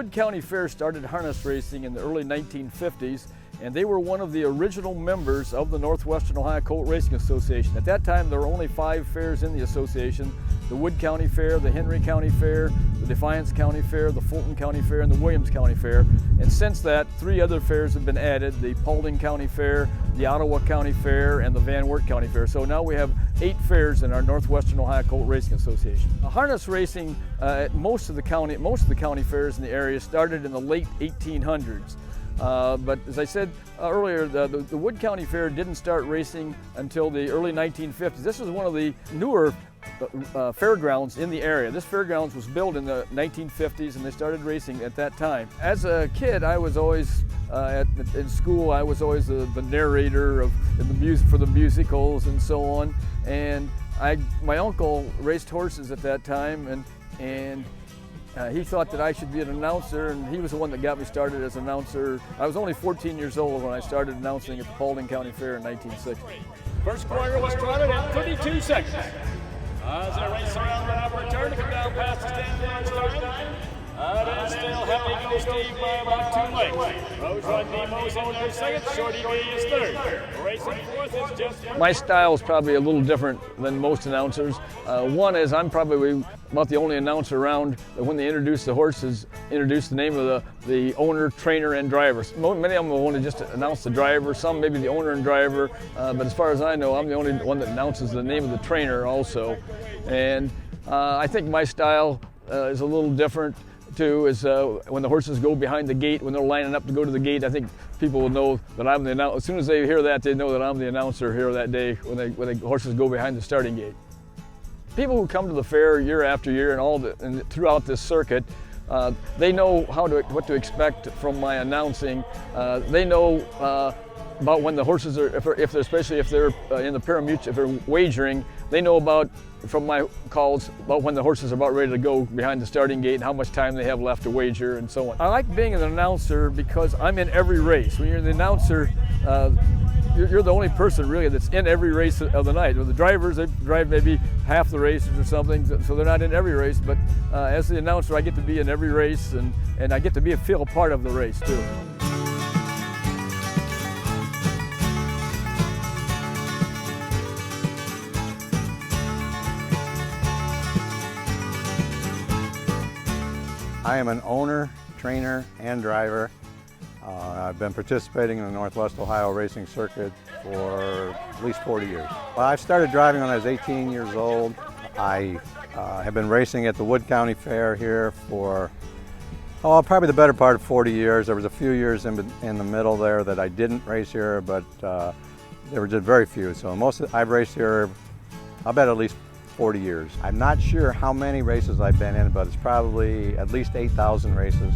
Wood County Fair started harness racing in the early 1950s, and they were one of the original members of the Northwestern Ohio Colt Racing Association. At that time, there were only 5 fairs in the association: the Wood County Fair, the Henry County Fair, the Defiance County Fair, the Fulton County Fair, and the Williams County Fair. And since that, 3 other fairs have been added: the Paulding County Fair, the Ottawa County Fair, and the Van Wert County Fair. So now we have 8 fairs in our Northwestern Ohio Colt Racing Association. Harness racing at most of the county fairs in the area started in the late 1800s. But as I said earlier, the Wood County Fair didn't start racing until the early 1950s. This was one of the newer fairgrounds in the area. This fairgrounds was built in the 1950s, and they started racing at that time. As a kid, I was always in school. I was always the narrator for the musicals and so on. And my uncle raced horses at that time, and he thought that I should be an announcer, and he was the one that got me started as an announcer. I was only 14 years old when I started announcing at the Paulding County Fair in 1960. First quarter was started in 32 seconds. As they race around the upper turn to come down past the stand line. It is still Happy Go Steve by about 2 lengths. Rose Run Nemo's in there second, Shorty B is third. Racing fourth is just... My style is probably a little different than most announcers. One is I'm probably about the only announcer around that when they introduce the horses, introduce the name of the owner, trainer, and driver. Many of them will only just announce the driver, some maybe the owner and driver, but as far as I know, I'm the only one that announces the name of the trainer also. And I think my style is a little different too, is when the horses go behind the gate, when they're lining up to go to the gate, I think people will know that I'm the announcer. As soon as they hear that, they know that I'm the announcer here that day when the horses go behind the starting gate. People who come to the fair year after year and throughout this circuit, they know what to expect from my announcing. They know about when the horses are, especially if they're in the pari-mutuel, if they're wagering, they know from my calls about when the horses are about ready to go behind the starting gate and how much time they have left to wager and so on. I like being an announcer because I'm in every race. When you're the announcer, you're the only person really that's in every race of the night. The drivers, they drive maybe half the races or something, so they're not in every race, but as the announcer, I get to be in every race, and I get to feel a part of the race too. I am an owner, trainer, and driver. I've been participating in the Northwest Ohio racing circuit for at least 40 years. Well, I started driving when I was 18 years old. I have been racing at the Wood County Fair here for probably the better part of 40 years. There was a few years in the middle there that I didn't race here, but there were just very few. So I've raced here, I'll bet at least 40 years. I'm not sure how many races I've been in, but it's probably at least 8,000 races.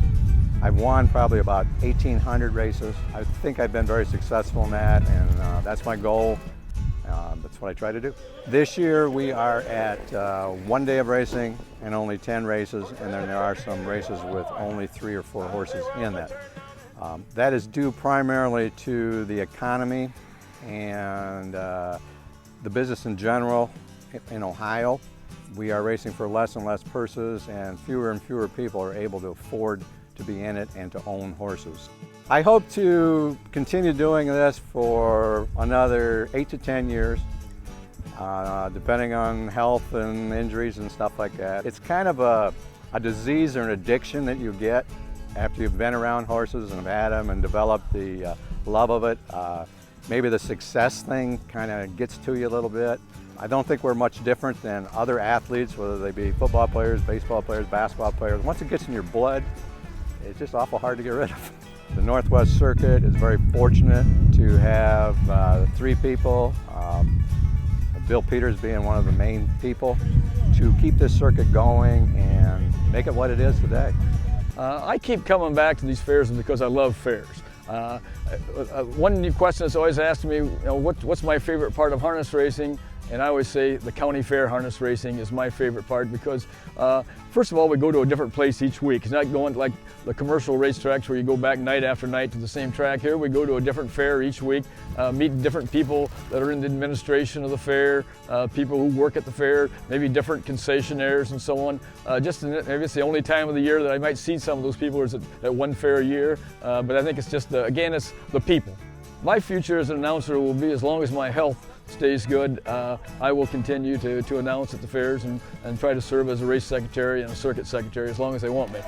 I've won probably about 1,800 races. I think I've been very successful in that, and that's my goal. That's what I try to do. This year we are at 1 day of racing and only 10 races, and then there are some races with only 3 or 4 horses in that. That is due primarily to the economy and the business in general. In Ohio, we are racing for less and less purses, and fewer people are able to afford to be in it and to own horses. I hope to continue doing this for another 8 to 10 years, depending on health and injuries and stuff like that. It's kind of a disease or an addiction that you get after you've been around horses and have had them and developed the love of it. Maybe the success thing kind of gets to you a little bit. I don't think we're much different than other athletes, whether they be football players, baseball players, basketball players. Once it gets in your blood, it's just awful hard to get rid of. The Northwest Circuit is very fortunate to have 3 people, Bill Peters being one of the main people, to keep this circuit going and make it what it is today. I keep coming back to these fairs because I love fairs. One question that's always asked me, what's my favorite part of harness racing? And I always say the county fair harness racing is my favorite part because first of all, we go to a different place each week. It's not going like the commercial racetracks where you go back night after night to the same track. Here we go to a different fair each week, meet different people that are in the administration of the fair, people who work at the fair, maybe different concessionaires and so on. Maybe it's the only time of the year that I might see some of those people is at one fair a year, but I think it's just, again, it's the people. My future as an announcer will be, as long as my health stays good, I will continue to announce at the fairs and try to serve as a race secretary and a circuit secretary as long as they want me.